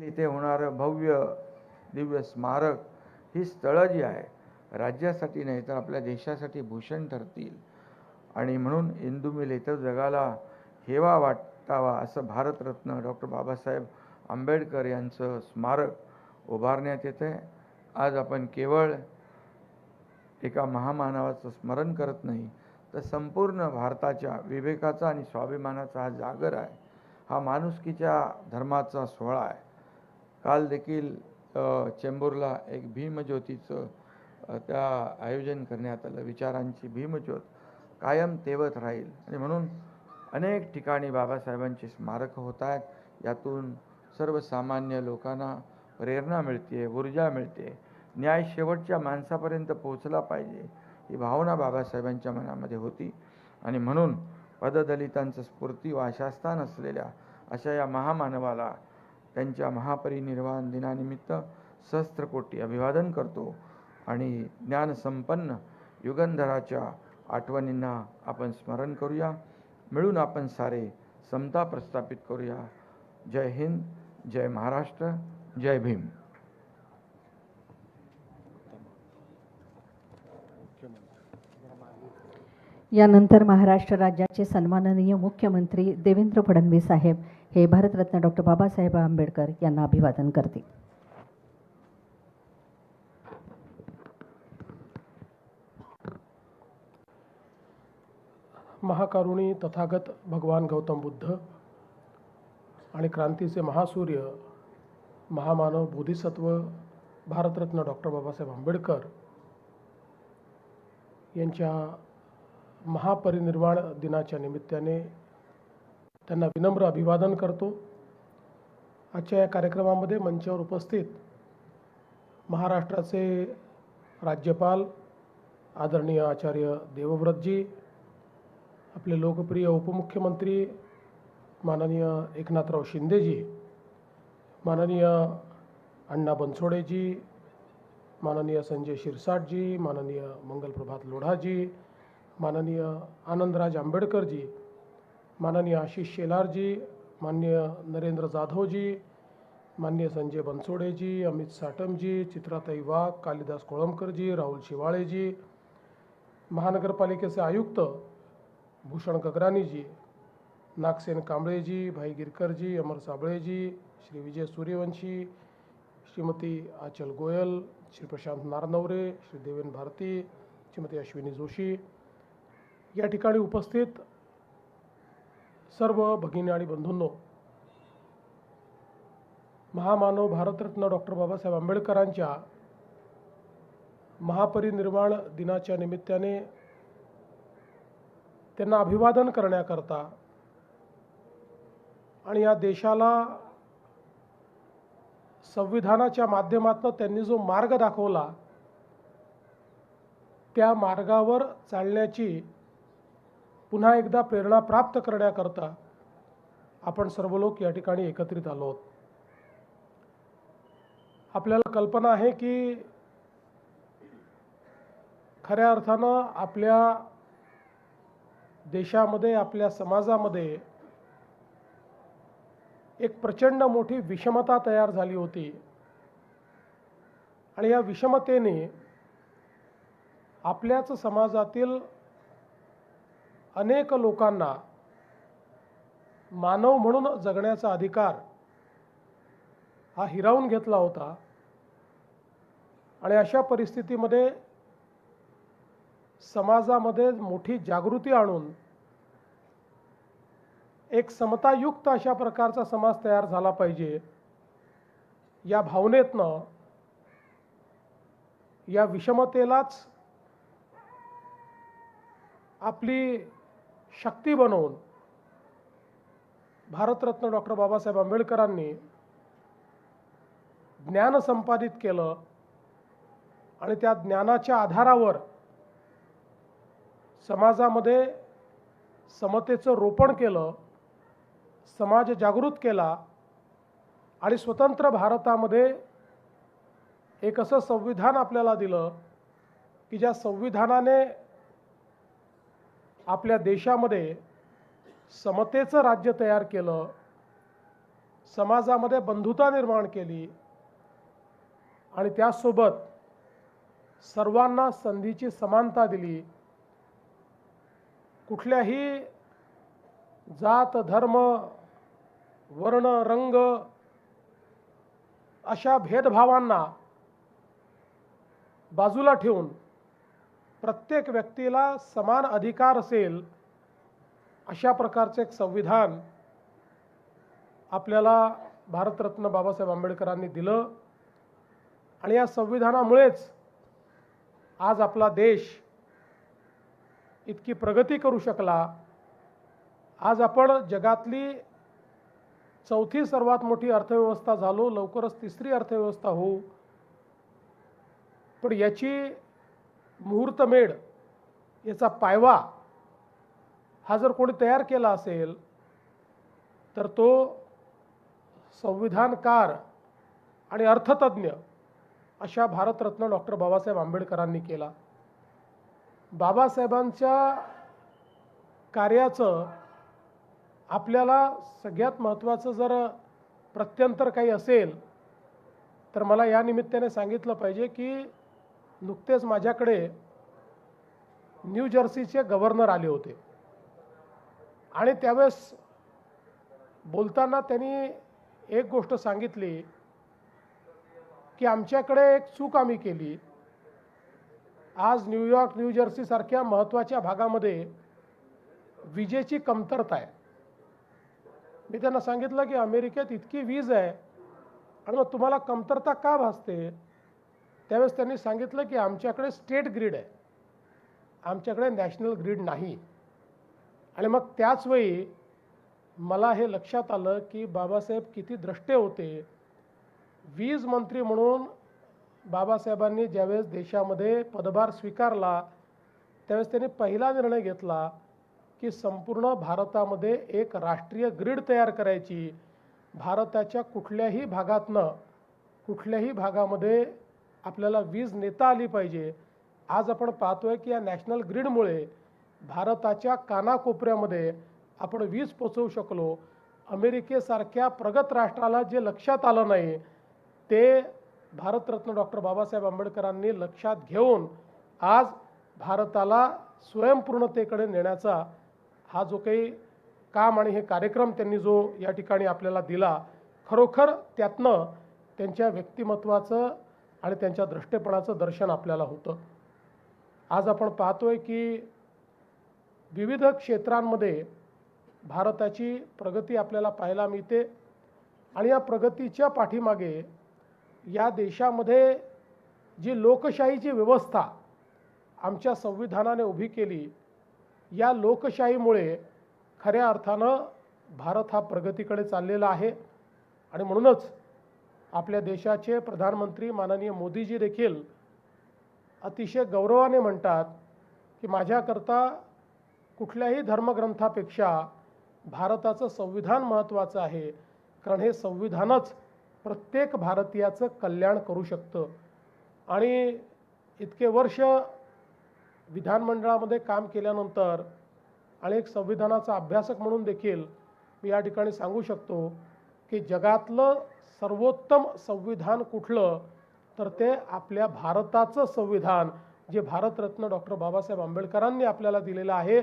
इथे होणारं भव्य दिव्य स्मारक ही स्थळं जी आहे राज्यासाठी नाही तर आपल्या देशासाठी भूषण ठरतील आणि म्हणून इंदू मिल इथं जगाला हेवा वाटावा असं भारतरत्न डॉक्टर बाबासाहेब आंबेडकर यांचं स्मारक उभारण्यात येते। आज आपण केवळ एका महामानवाचं स्मरण करत नाही तर संपूर्ण भारताच्या विवेकाचा आणि स्वाभिमानाचा हा जागर आहे, हा माणुसकीच्या धर्माचा सोहळा आहे। काल देखील चेंबूरला एक भीमज्योतीचं त्या आयोजन करण्यात आलं। विचारांची भीमज्योत कायम तेवत राहील आणि म्हणून अनेक ठिकाणी बाबासाहेबांची स्मारकं होत आहेत। यातून सर्वसामान्य लोकांना प्रेरणा मिळते, ऊर्जा मिळते, न्याय शेवटच्या माणसापर्यंत पोहोचला पाहिजे ही भावना बाबासाहेबांच्या मनामध्ये होती आणि म्हणून पददलितांचं स्फूर्ती व आशास्थान असलेल्या अशा या महामानवाला त्यांच्या महापरिनिर्वाण दिनानिमित्त सहस्त्रकोटी अभिवादन करतो आणि ज्ञानसंपन्न युगंधराच्या आठवणींना आपण स्मरण करूया। मिळून आपण सारे समता प्रस्थापित करूया। जय हिंद, जय महाराष्ट्र, जय भीम। यानंतर महाराष्ट्र राज्याचे सन्माननीय मुख्यमंत्री देवेंद्र फडणवीस साहेब हे भारतरत्न डॉक्टर बाबासाहेब आंबेडकर यांना अभिवादन करतील। महाकारुणी तथागत भगवान गौतम बुद्ध आणि क्रांतीचे महासूर्य महामानव बोधिसत्व भारतरत्न डॉक्टर बाबासाहेब आंबेडकर यांच्या महापरिनिर्वाण दिनाच्या निमित्ताने त्यांना विनम्र अभिवादन करतो। आजच्या या कार्यक्रमामध्ये मंचावर उपस्थित महाराष्ट्राचे राज्यपाल आदरणीय आचार्य देवव्रतजी, आपले लोकप्रिय उपमुख्यमंत्री माननीय एकनाथराव शिंदेजी, माननीय अण्णा बनसोडेजी, माननीय संजय शिरसाटजी, माननीय मंगलप्रभात लोढाजी, माननीय आनंदराज आंबेडकरजी, माननीय आशिष शेलारजी, माननीय नरेंद्र जाधवजी, माननीय संजय बनसोडेजी, अमित साटमजी, चित्राताई वाघ, कालिदास कोळंबकरजी, राहुल शिवाळेजी, महानगरपालिकेचे आयुक्त भूषण गगरानीजी, नागसेन कांबळेजी, भाई गिरकरजी, अमर साबळेजी, श्री विजय सूर्यवंशी, श्रीमती आचल गोयल, श्री प्रशांत नारनवरे, श्री देवेन भारती, श्रीमती अश्विनी जोशी, या ठिकाणी उपस्थित सर्व भगिनी आणि बंधूंनो, महामानव भारतरत्न डॉक्टर बाबासाहेब आंबेडकरांच्या महापरिनिर्वाण दिनाच्या निमित्ताने त्यांना अभिवादन करण्याकरता आणि या देशाला संविधानाच्या माध्यमातून त्यांनी जो मार्ग दाखवला त्या मार्गावर चालण्याची पुन्हा एकदा प्रेरणा प्राप्त करण्याकरता आपण सर्व लोक या ठिकाणी एकत्रित आलो आहोत। आपल्याला कल्पना आहे की खऱ्या अर्थानं आपल्या देशामध्ये आपल्या समाजामध्ये एक प्रचंड मोठी विषमता तयार झाली होती आणि या विषमतेने आपल्याच समाजातील अनेक लोकांना मानव म्हणून जगण्याचा अधिकार हा हिरावून घेतला होता आणि अशा परिस्थितीमध्ये समाजामध्ये मोठी जागृती आणून एक समतायुक्त अशा प्रकारचा समाज तयार झाला पाहिजे या भावनेतनं या विषमतेलाच आपली शक्ती बनवून भारतरत्न डॉक्टर बाबासाहेब आंबेडकरांनी ज्ञान संपादित केलं आणि त्या ज्ञानाच्या आधारावर समाजामध्ये समतेचं रोपण केलं, समाज जागृत केला आणि स्वतंत्र भारतामध्ये एक असं संविधान आपल्याला दिलं की ज्या संविधानाने आपल्या देशामध्ये समतेचं राज्य तयार केलं, समाजामध्ये बंधुता निर्माण केली आणि त्यासोबत सर्वांना संधीची समानता दिली. कुठल्याही जात, धर्म, वर्ण, रंग अशा भेदभावांना बाजूला ठेवून प्रत्येक व्यक्तीला समान अधिकार असेल अशा प्रकारचे एक संविधान आपल्याला भारतरत्न बाबासाहेब आंबेडकरांनी दिलं. आणि या संविधानामुळेच आज आपला देश इतकी प्रगती करू शकला. आज आपण जगातली चौथी सर्वात मोठी अर्थव्यवस्था झालो, लवकरच तिसरी अर्थव्यवस्था होऊ. पण याची मुहूर्तमेढ, याचा पायवा हा जर कोणी तयार केला असेल तर तो संविधानकार आणि अर्थतज्ञ अशा भारतरत्न डॉक्टर बाबासाहेब आंबेडकरांनी केला. बाबासाहेबांच्या कार्याचं आपल्याला सगळ्यात महत्त्वाचं जर प्रत्यंतर काही असेल तर मला या निमित्ताने सांगितलं पाहिजे की नुकतेच माझ्याकडे न्यू जर्सीचे गव्हर्नर आले होते आणि त्यावेळेस बोलताना त्यांनी एक गोष्ट सांगितली की आमच्याकडे एक चूक आम्ही केली. आज न्यूयॉर्क, न्यू जर्सी सारख्या महत्त्वाच्या भागामध्ये विजेची कमतरता आहे. मी त्यांना सांगितलं की अमेरिकेत इतकी वीज आहे आणि मग तुम्हाला कमतरता का भासते. त्यावेळेस त्यांनी सांगितलं की आमच्याकडे स्टेट ग्रीड आहे, आमच्याकडे नॅशनल ग्रीड नाही. आणि मग त्याच वेळी मला हे लक्षात आलं की बाबासाहेब किती द्रष्टे होते. वीज मंत्री म्हणून बाबासाहेबांनी ज्यावेळेस देशामध्ये पदभार स्वीकारला त्यावेळेस त्यांनी पहिला निर्णय घेतला की संपूर्ण भारतामध्ये एक राष्ट्रीय ग्रीड तयार करायची. भारताच्या कुठल्याही भागामध्ये आपल्याला वीज नेता आली पाहिजे. आज आपण पाहतोय की या नॅशनल ग्रीडमुळे भारताच्या कानाकोपऱ्यामध्ये आपण वीज पोचवू शकलो. अमेरिकेसारख्या प्रगत राष्ट्राला जे लक्षात आलं नाही ते भारतरत्न डॉक्टर बाबासाहेब आंबेडकरांनी लक्षात घेऊन आज भारताला स्वयंपूर्णतेकडे नेण्याचा हा जो काही काम आणि हे कार्यक्रम त्यांनी जो या ठिकाणी आपल्याला दिला, खरोखर त्यातनं त्यांच्या व्यक्तिमत्वाचं आणि त्यांच्या दृष्टेपणाचं दर्शन आपल्याला होतं. आज आपण पाहतोय की विविध क्षेत्रांमध्ये भारताची प्रगती आपल्याला पाहायला मिळते आणि या प्रगतीच्या पाठीमागे या देशामध्ये जी लोकशाहीची व्यवस्था आमच्या संविधानाने उभी केली, या लोकशाहीमुळे खऱ्या अर्थानं भारत हा प्रगतीकडे चाललेला आहे. आणि म्हणूनच आपल्या देशाचे प्रधानमंत्री माननीय मोदीजी देखील अतिशय गौरवाने म्हणतात की माझ्याकरता कुठल्याही धर्मग्रंथापेक्षा भारताचं संविधान महत्त्वाचं आहे, कारण हे संविधानच प्रत्येक भारतीयाचं कल्याण करू शकतं. आणि इतके वर्ष विधानमंडळामध्ये काम केल्यानंतर आणि एक संविधानाचा अभ्यासक म्हणून देखील मी या ठिकाणी सांगू शकतो की जगातलं सर्वोत्तम संविधान कुठलं तर ते आपल्या भारताचं संविधान जे भारतरत्न डॉक्टर बाबासाहेब आंबेडकरांनी आपल्याला दिलेलं आहे.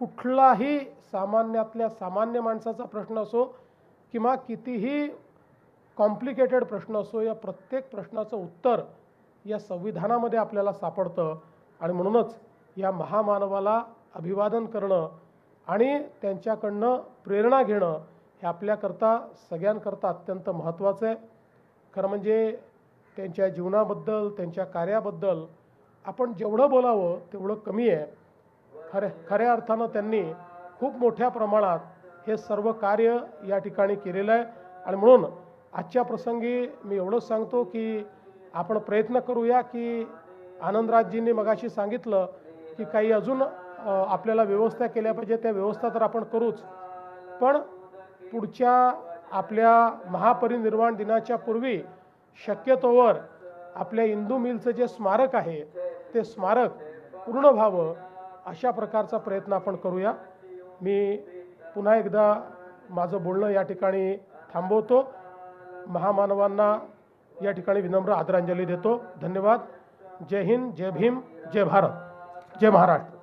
कुठलाही सामान्यातल्या सामान्य माणसाचा प्रश्न असो किंवा कितीही कॉम्प्लिकेटेड प्रश्न असो, या प्रत्येक प्रश्नाचं उत्तर या संविधानामध्ये आपल्याला सापडतं. आणि म्हणूनच या महामानवाला अभिवादन करणं आणि त्यांच्याकडनं प्रेरणा घेणं हे आपल्याकरता सगळ्यांकरता अत्यंत महत्त्वाचं आहे. खरं म्हणजे त्यांच्या जीवनाबद्दल, त्यांच्या कार्याबद्दल आपण जेवढं बोलावं तेवढं कमी आहे. खऱ्या अर्थानं त्यांनी खूप मोठ्या प्रमाणात हे सर्व कार्य या ठिकाणी केलेलं आहे. आणि म्हणून आजच्या प्रसंगी मी एवढंच सांगतो की आपण प्रयत्न करूया की आनंदराजजींनी मगाशी सांगितलं की काही अजून आपल्याला व्यवस्था केल्या पाहिजे, त्या व्यवस्था तर आपण करूच, पण पुढच्या आपल्या महापरिनिर्वाण दिनाच्या पूर्वी शक्यतोवर आपल्या इंदू मिलचं जे स्मारक आहे ते स्मारक पूर्ण व्हावं अशा प्रकारचा प्रयत्न आपण करूया. मी पुन्हा एकदा माझं बोलणं या ठिकाणी थांबवतो. महामानवांना या ठिकाणी विनम्र आदरांजली देतो. धन्यवाद. जय हिंद, जय भीम, जय भारत, जय महाराष्ट्र.